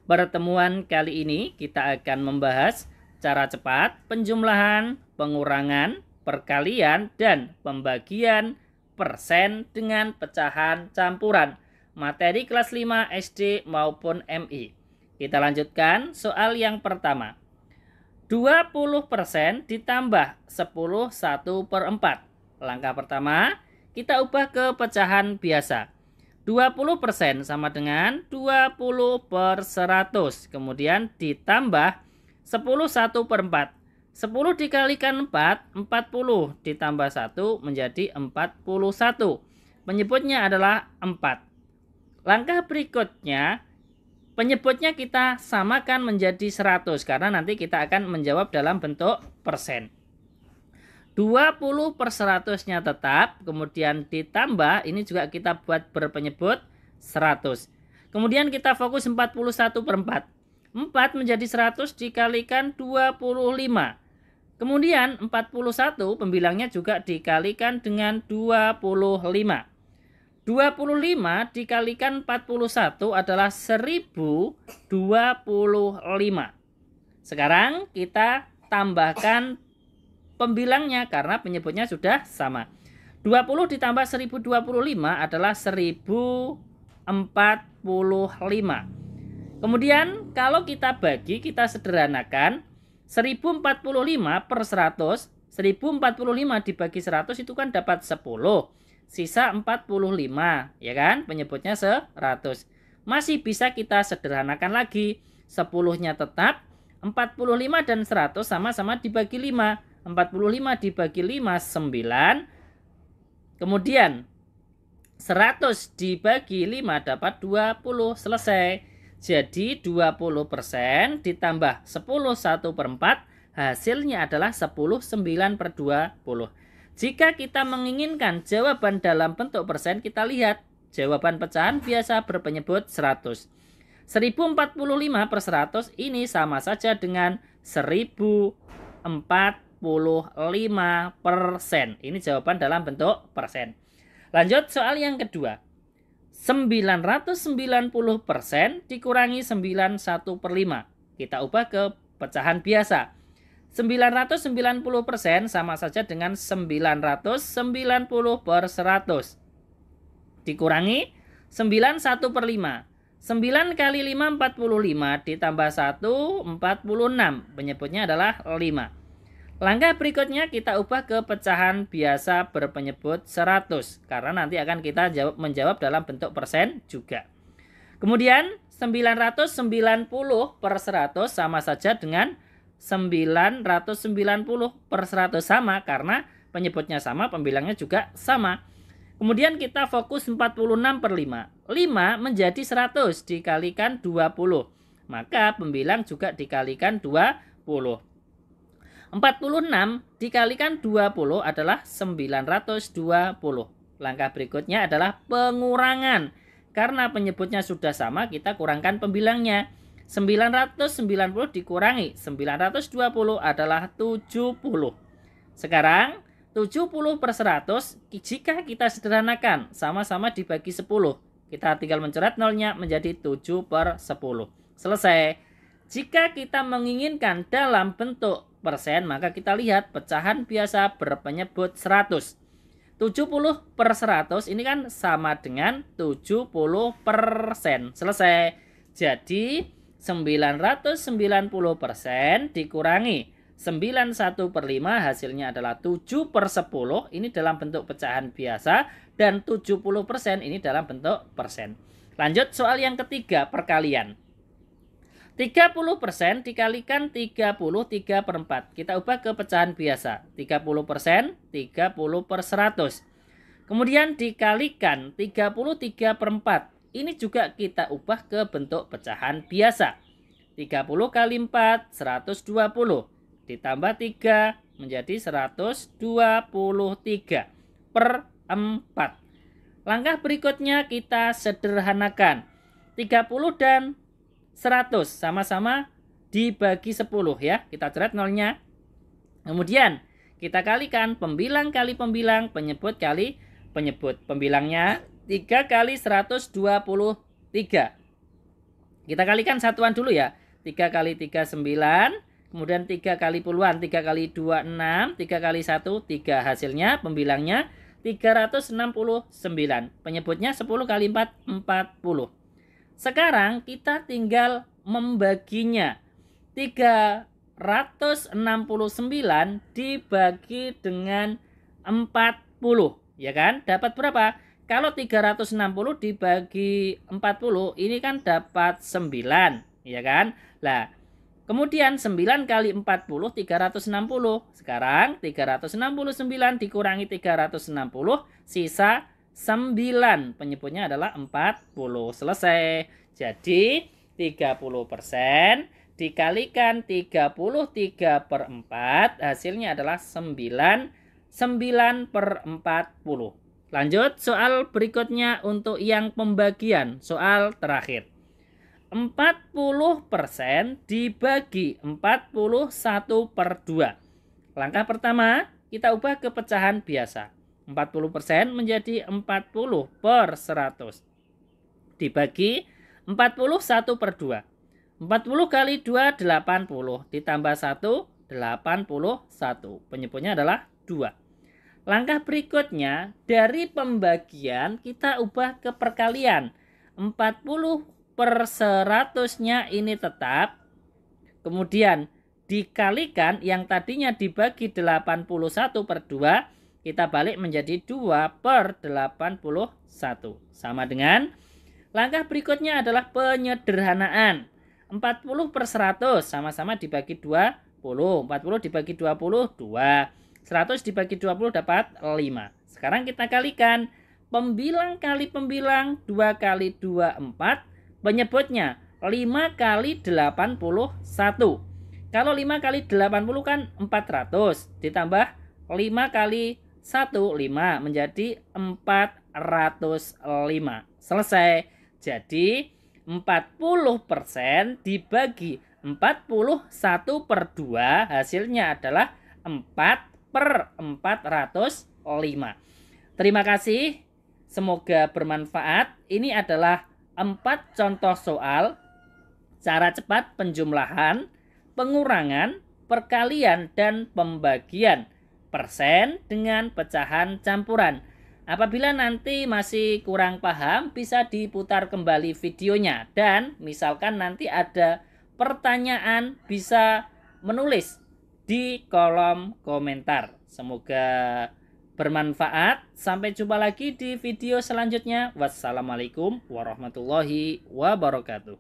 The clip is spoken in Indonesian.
Pertemuan kali ini kita akan membahas cara cepat penjumlahan, pengurangan, perkalian, dan pembagian persen dengan pecahan campuran. Materi kelas 5 SD maupun MI. Kita lanjutkan soal yang pertama. 20% ditambah 10 1/4. Langkah pertama, kita ubah ke pecahan biasa. 20% sama dengan 20/100. Kemudian ditambah 10 1/4. 10 dikalikan 4, 40 ditambah 1 menjadi 41. Penyebutnya adalah 4. Langkah berikutnya, penyebutnya kita samakan menjadi 100 karena nanti kita akan menjawab dalam bentuk persen. 20/100-nya tetap, kemudian ditambah, ini juga kita buat berpenyebut 100. Kemudian kita fokus 41/4. 4 menjadi 100 dikalikan 25. Kemudian 41 pembilangnya juga dikalikan dengan 25. 25 dikalikan 41 adalah 1025. Sekarang kita tambahkan pembilangnya karena penyebutnya sudah sama. 20 ditambah 1025 adalah 1045. Kemudian kalau kita bagi, kita sederhanakan 1045 per 100. 1045 dibagi 100 itu kan dapat 10. Sisa 45, ya kan? Penyebutnya 100. Masih bisa kita sederhanakan lagi. 10-nya tetap, 45 dan 100 sama-sama dibagi 5. 45 dibagi 5, 9. Kemudian 100 dibagi 5 dapat 20. Selesai. Jadi 20% ditambah 10 1/4 hasilnya adalah 10 9/20. Jika kita menginginkan jawaban dalam bentuk persen, kita lihat jawaban pecahan biasa berpenyebut 100. 1045 per 100 ini sama saja dengan 1045%. Ini jawaban dalam bentuk persen. Lanjut soal yang kedua. 990% dikurangi 91/5. Kita ubah ke pecahan biasa. 990% sama saja dengan 990 per 100. Dikurangi 91/5. 9 kali 5 45 ditambah 1 46. Penyebutnya adalah 5. Langkah berikutnya kita ubah ke pecahan biasa berpenyebut 100 karena nanti akan kita menjawab dalam bentuk persen juga. Kemudian 990 per 100 sama saja dengan 990 per 100 sama karena penyebutnya sama, pembilangnya juga sama. Kemudian kita fokus 46/5. 5 menjadi 100 dikalikan 20. Maka pembilang juga dikalikan 20. 46 dikalikan 20 adalah 920. Langkah berikutnya adalah pengurangan. Karena penyebutnya sudah sama, kita kurangkan pembilangnya. 990 dikurangi 920 adalah 70. Sekarang 70 per 100 jika kita sederhanakan sama-sama dibagi 10. Kita tinggal mencoret nolnya menjadi 7 per 10. Selesai. Jika kita menginginkan dalam bentuk persen, maka kita lihat pecahan biasa berpenyebut 100. 70 per 100 ini kan sama dengan 70%. Selesai. Jadi 990% dikurangi 91/5 hasilnya adalah 7 per 10. Ini dalam bentuk pecahan biasa dan 70% ini dalam bentuk persen. Lanjut soal yang ketiga, perkalian. 30% dikalikan 33/4. Kita ubah ke pecahan biasa. 30% 30 per 100. Kemudian dikalikan 33/4. Ini juga kita ubah ke bentuk pecahan biasa. 30 kali 4, 120. Ditambah 3 menjadi 123 per 4. Langkah berikutnya kita sederhanakan. 30 dan 100 sama-sama dibagi 10 ya. Kita coret nolnya. Kemudian kita kalikan pembilang kali pembilang, penyebut kali penyebut. Pembilangnya 3 kali 123. Kita kalikan satuan dulu ya. 3 kali 3 9, kemudian 3 kali puluhan, 3 kali 2 6, 3 kali 1 3. Hasilnya pembilangnya 369. Penyebutnya 10 kali 4 40. Sekarang kita tinggal membaginya. 369 dibagi dengan 40, ya kan? Dapat berapa? Kalau 360 dibagi 40, ini kan dapat 9, ya kan? Lah, kemudian 9 kali 40, 360. Sekarang 369 dikurangi 360, sisa 9. Penyebutnya adalah 40. Selesai. Jadi, 30% dikalikan 33/4, hasilnya adalah 9 per 40. Lanjut soal berikutnya untuk yang pembagian, soal terakhir. 40% dibagi 41/2. Langkah pertama, kita ubah ke pecahan biasa. 40% menjadi 40/100. Dibagi 41/2. 40 kali 2 80, ditambah 1 81. Penyebutnya adalah 2. Langkah berikutnya, dari pembagian kita ubah ke perkalian. 40/100-nya ini tetap. Kemudian dikalikan yang tadinya dibagi 81/2, kita balik menjadi 2/81. Sama dengan langkah berikutnya adalah penyederhanaan. 40/100 sama-sama dibagi 20. 40 dibagi 20, 2. 100 dibagi 20 dapat 5. Sekarang kita kalikan. Pembilang kali pembilang, 2 kali 2, 4. Penyebutnya 5 kali 81. Kalau 5 kali 80 kan 400. Ditambah 5 kali 1, 5. Menjadi 405. Selesai. Jadi 40% dibagi 41/2, hasilnya adalah 4/405. Terima kasih, semoga bermanfaat. Ini adalah 4 contoh soal cara cepat penjumlahan, pengurangan, perkalian, dan pembagian persen dengan pecahan campuran. Apabila nanti masih kurang paham, bisa diputar kembali videonya. Dan misalkan nanti ada pertanyaan, bisa menulis di kolom komentar. Semoga bermanfaat. Sampai jumpa lagi di video selanjutnya. Wassalamualaikum warahmatullahi wabarakatuh.